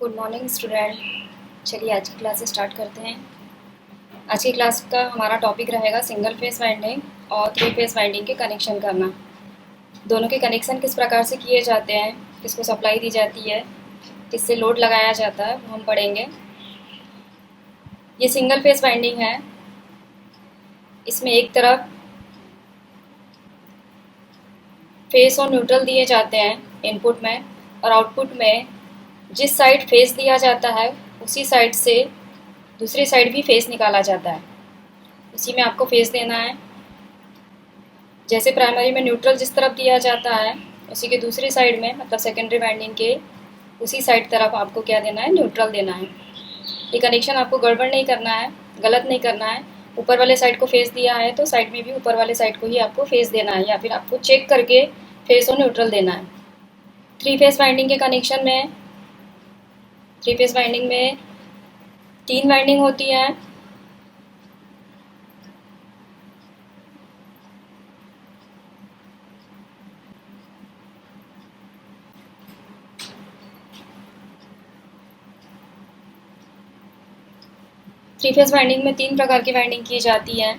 Good morning student. चलिए आज की क्लास स्टार्ट करते हैं। आज की क्लास का हमारा टॉपिक रहेगा सिंगल फेस वाइंडिंग और थ्री फेस वाइंडिंग के कनेक्शन करना। दोनों के कनेक्शन किस प्रकार से किए जाते हैं, किसको सप्लाई दी जाती है, किससे लोड लगाया जाता है, वो हम पढ़ेंगे। ये सिंगल फेस वाइंडिंग है। इसमें एक तरफ फेस और न्यूट्रल दिए जाते हैं इनपुट में, और आउटपुट में जिस साइड फेस दिया जाता है उसी साइड से दूसरी साइड भी फेस निकाला जाता है। उसी में आपको फेस देना है। जैसे प्राइमरी में न्यूट्रल जिस तरफ दिया जाता है उसी के दूसरी साइड में, मतलब सेकेंडरी वाइंडिंग के उसी साइड तरफ आपको क्या देना है, न्यूट्रल देना है। ये कनेक्शन आपको गड़बड़ नहीं करना है, गलत नहीं करना है। ऊपर वाले साइड को फेस दिया है तो साइड में भी ऊपर वाले साइड को ही आपको फेस देना है, या फिर आपको चेक करके फेस और न्यूट्रल देना है। थ्री फेस वाइंडिंग के कनेक्शन में, थ्री फेस वाइंडिंग में 3 वाइंडिंग होती है। थ्री फेस वाइंडिंग में 3 प्रकार की वाइंडिंग की जाती है,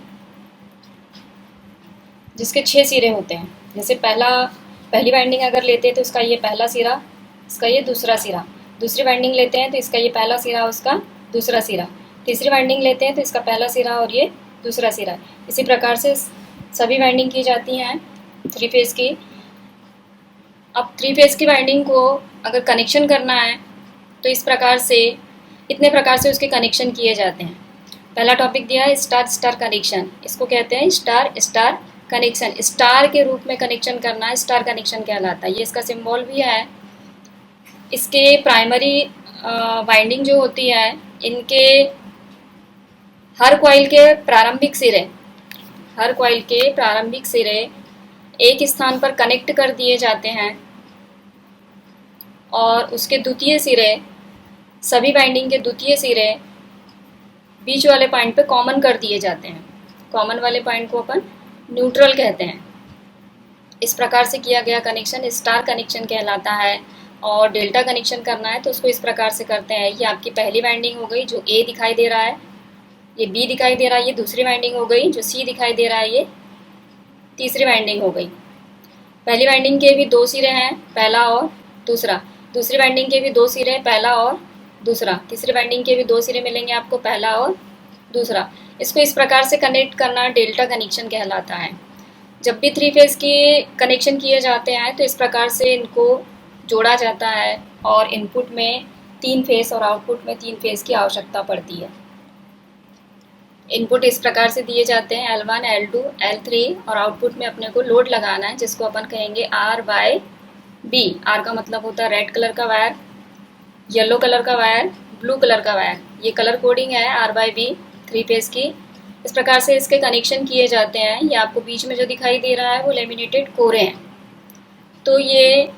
जिसके 6 सिरे होते हैं। जैसे पहली वाइंडिंग अगर लेते हैं तो इसका ये पहला सिरा, इसका ये दूसरा सिरा। दूसरी वाइंडिंग लेते हैं तो इसका ये पहला सिरा, उसका दूसरा सिरा। तीसरी वाइंडिंग लेते हैं तो इसका पहला सिरा और ये दूसरा सिरा। इसी प्रकार से सभी वाइंडिंग की जाती हैं थ्री फेस की। अब थ्री फेस की वाइंडिंग को अगर कनेक्शन करना है तो इतने प्रकार से उसके कनेक्शन किए जाते हैं। पहला टॉपिक दिया है स्टार स्टार कनेक्शन। इसको कहते हैं स्टार स्टार कनेक्शन। स्टार के रूप में कनेक्शन करना है, स्टार कनेक्शन कहलाता है। ये इसका सिंबल भी है। इसके प्राइमरी वाइंडिंग जो होती है, इनके हर कॉइल के प्रारंभिक सिरे एक स्थान पर कनेक्ट कर दिए जाते हैं, और उसके द्वितीय सिरे, सभी वाइंडिंग के द्वितीय सिरे बीच वाले पॉइंट पे कॉमन कर दिए जाते हैं। कॉमन वाले पॉइंट को अपन न्यूट्रल कहते हैं। इस प्रकार से किया गया कनेक्शन स्टार कनेक्शन कहलाता है। और डेल्टा कनेक्शन करना है तो उसको इस प्रकार से करते हैं। ये आपकी पहली वाइंडिंग हो गई, जो ए दिखाई दे रहा है, ये बी दिखाई दे रहा है, ये दूसरी वाइंडिंग हो गई, जो सी दिखाई दे रहा है, ये तीसरी वाइंडिंग हो गई। पहली वाइंडिंग के भी 2 सिरे हैं, पहला और दूसरा। दूसरी वाइंडिंग के भी 2 सिरे हैं, पहला और दूसरा। तीसरी वाइंडिंग के भी 2 सिरे मिलेंगे आपको, पहला और दूसरा। इसको इस प्रकार से कनेक्ट करना डेल्टा कनेक्शन कहलाता है। जब भी थ्री फेस के कनेक्शन किए जाते हैं तो इस प्रकार से इनको जोड़ा जाता है, और इनपुट में 3 फेस और आउटपुट में 3 फेस की आवश्यकता पड़ती है। इनपुट इस प्रकार से दिए जाते हैं L1, L2, L3, और आउटपुट में अपने को लोड लगाना है, जिसको अपन कहेंगे R/B। R का मतलब होता है रेड कलर का वायर, येलो कलर का वायर, ब्लू कलर का वायर। ये कलर कोडिंग है R/B थ्री फेस की। इस प्रकार से इसके कनेक्शन किए जाते हैं। ये आपको बीच में जो दिखाई दे रहा है वो लेमिनेटेड कोरे हैं। तो ये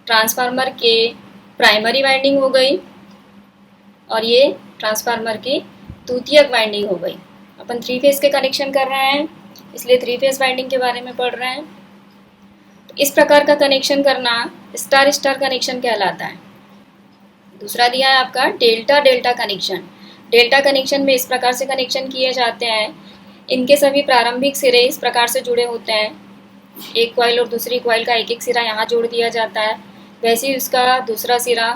ट्रांसफार्मर के प्राइमरी वाइंडिंग हो गई, और ये ट्रांसफार्मर की द्वितीयक वाइंडिंग हो गई। अपन थ्री फेस के कनेक्शन कर रहे हैं, इसलिए थ्री फेस वाइंडिंग के बारे में पढ़ रहे हैं। तो इस प्रकार का कनेक्शन करना स्टार स्टार कनेक्शन कहलाता है। दूसरा दिया है आपका delta delta connection. Delta connection में इस प्रकार से कनेक्शन किए जाते हैं। इनके सभी प्रारंभिक सिरे इस प्रकार से जुड़े होते हैं। एक कॉइल और दूसरी कॉइल का एक एक सिरा यहाँ जोड़ दिया जाता है, वैसे ही उसका दूसरा सिरा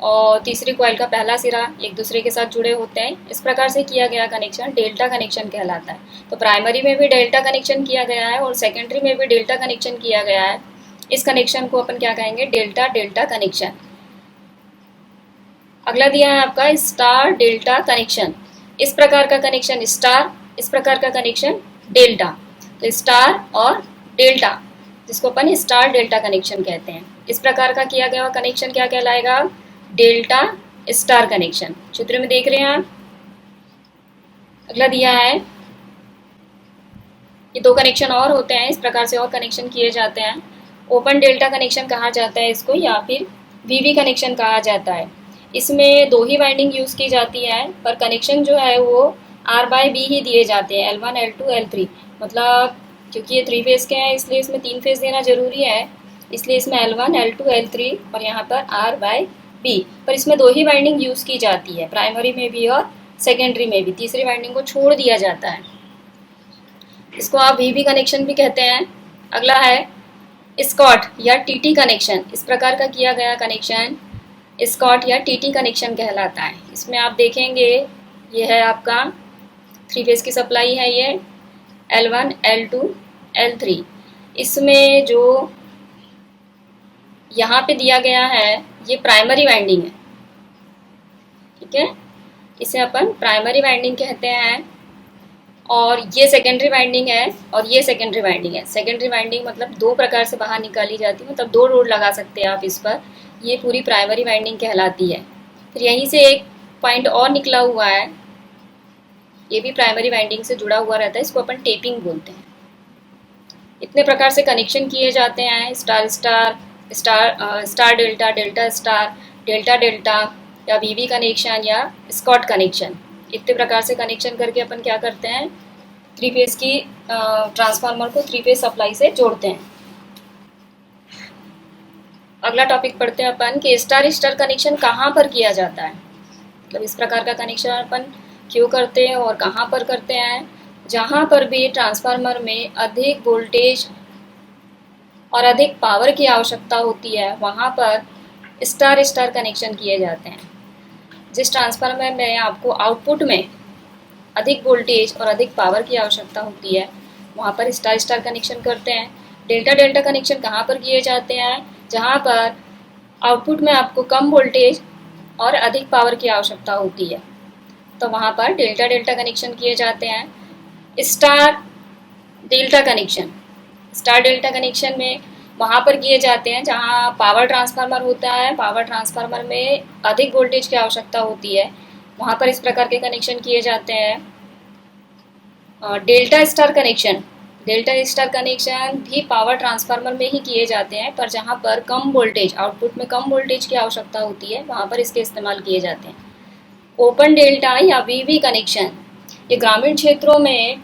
और तीसरी कॉइल का पहला सिरा एक दूसरे के साथ जुड़े होते हैं। इस प्रकार से किया गया कनेक्शन डेल्टा कनेक्शन कहलाता है। तो प्राइमरी में भी डेल्टा कनेक्शन किया गया है और सेकेंडरी में भी डेल्टा कनेक्शन किया गया है। इस कनेक्शन को अपन क्या कहेंगे, डेल्टा डेल्टा कनेक्शन। अगला दिया है आपका स्टार डेल्टा कनेक्शन। इस प्रकार का कनेक्शन स्टार, इस प्रकार का कनेक्शन डेल्टा। तो स्टार और डेल्टा, जिसको अपन स्टार डेल्टा कनेक्शन कहते हैं। इस प्रकार का किया गया कनेक्शन क्या कहलाएगा, डेल्टा स्टार कनेक्शन। चित्र में देख रहे हैं आप। अगला दिया है, ये 2 कनेक्शन और होते हैं, इस प्रकार से और कनेक्शन किए जाते हैं। ओपन डेल्टा कनेक्शन कहा जाता है इसको, या फिर वीवी कनेक्शन कहा जाता है। इसमें 2 ही वाइंडिंग यूज़ की जाती है, पर कनेक्शन जो है वो R/B ही दिए जाते हैं, L1, L2, L3। मतलब क्योंकि ये 3 फेस के हैं इसलिए इसमें 3 फेस देना जरूरी है, इसलिए इसमें L1, L2, L3 और यहाँ पर R/B बी, पर इसमें दो ही वाइंडिंग यूज़ की जाती है, प्राइमरी में भी और सेकेंडरी में भी। तीसरी वाइंडिंग को छोड़ दिया जाता है, इसको आप वीवी कनेक्शन भी कहते हैं। अगला है स्कॉट या टीटी कनेक्शन। इस प्रकार का किया गया कनेक्शन स्कॉट या टीटी कनेक्शन कहलाता है। इसमें आप देखेंगे ये है आपका 3 फेज की सप्लाई है, ये L1, L2, L3। इसमें जो यहाँ पे दिया गया है ये प्राइमरी वाइंडिंग है, ठीक है, इसे अपन प्राइमरी वाइंडिंग कहते हैं। और ये सेकेंडरी वाइंडिंग है और ये सेकेंडरी वाइंडिंग है। सेकेंडरी वाइंडिंग मतलब दो प्रकार से बाहर निकाली जाती है, मतलब दो लोड लगा सकते हैं आप इस पर, ये पूरी प्राइमरी वाइंडिंग कहलाती है। फिर यहीं से एक पॉइंट और निकला हुआ है, ये भी प्राइमरी वाइंडिंग से जुड़ा हुआ रहता है, इसको अपन टेपिंग बोलते हैं। इतने प्रकार से कनेक्शन किए जाते हैं, star star, star delta, delta star, delta delta, या वीवी कनेक्शन या स्कॉट कनेक्शन। इतने प्रकार से कनेक्शन करके अपन क्या करते हैं, 3 फेज की ट्रांसफार्मर को 3 फेज सप्लाई से जोड़ते हैं। अगला टॉपिक पढ़ते हैं अपन कि स्टार स्टार कनेक्शन कहाँ पर किया जाता है। मतलब इस प्रकार का कनेक्शन अपन क्यों करते हैं और कहाँ पर करते हैं, जहाँ पर भी ट्रांसफार्मर में अधिक वोल्टेज और अधिक पावर की आवश्यकता होती है, वहाँ पर स्टार स्टार कनेक्शन किए जाते हैं। जिस ट्रांसफार्मर में आपको आउटपुट में अधिक वोल्टेज और अधिक पावर की आवश्यकता होती है, वहाँ पर स्टार स्टार कनेक्शन करते हैं। डेल्टा डेल्टा कनेक्शन कहाँ पर किए जाते हैं, जहाँ पर आउटपुट में आपको कम वोल्टेज और अधिक पावर की आवश्यकता होती है, तो वहाँ पर डेल्टा डेल्टा कनेक्शन किए जाते हैं। Star delta connection, star delta connection में वहाँ पर किए जाते हैं जहाँ पावर ट्रांसफार्मर होता है, पावर ट्रांसफार्मर में अधिक वोल्टेज की आवश्यकता होती है, वहाँ पर इस प्रकार के कनेक्शन किए जाते हैं। Delta star connection, delta star connection भी पावर ट्रांसफार्मर में ही किए जाते हैं, पर जहाँ पर कम वोल्टेज, आउटपुट में कम वोल्टेज की आवश्यकता होती है, वहाँ पर इसके इस्तेमाल किए जाते हैं। ओपन डेल्टा या वीवी कनेक्शन, ये ग्रामीण क्षेत्रों में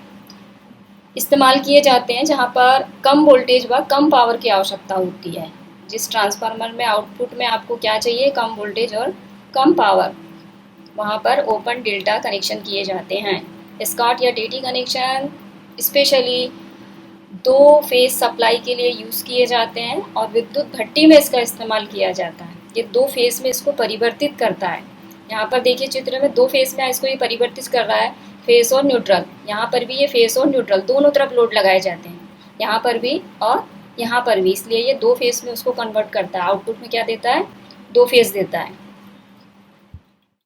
इस्तेमाल किए जाते हैं जहाँ पर कम वोल्टेज व कम पावर की आवश्यकता होती है। जिस ट्रांसफार्मर में आउटपुट में आपको क्या चाहिए, कम वोल्टेज और कम पावर, वहाँ पर ओपन डेल्टा कनेक्शन किए जाते हैं। स्कॉट या TT connection specially 2 phase supply के लिए यूज़ किए जाते हैं और विद्युत भट्टी में इसका इस्तेमाल किया जाता है। ये 2 फेज में इसको परिवर्तित करता है। यहाँ पर देखिए चित्र में 2 फेज में इसको ये परिवर्तित कर रहा है, फेस और न्यूट्रल। यहाँ पर भी ये फेस और न्यूट्रल दोनों तरफ लोड लगाए जाते हैं, यहाँ पर भी और यहाँ पर भी, इसलिए ये 2 फेज में उसको कन्वर्ट करता है। आउटपुट में क्या देता है, 2 फेज देता है।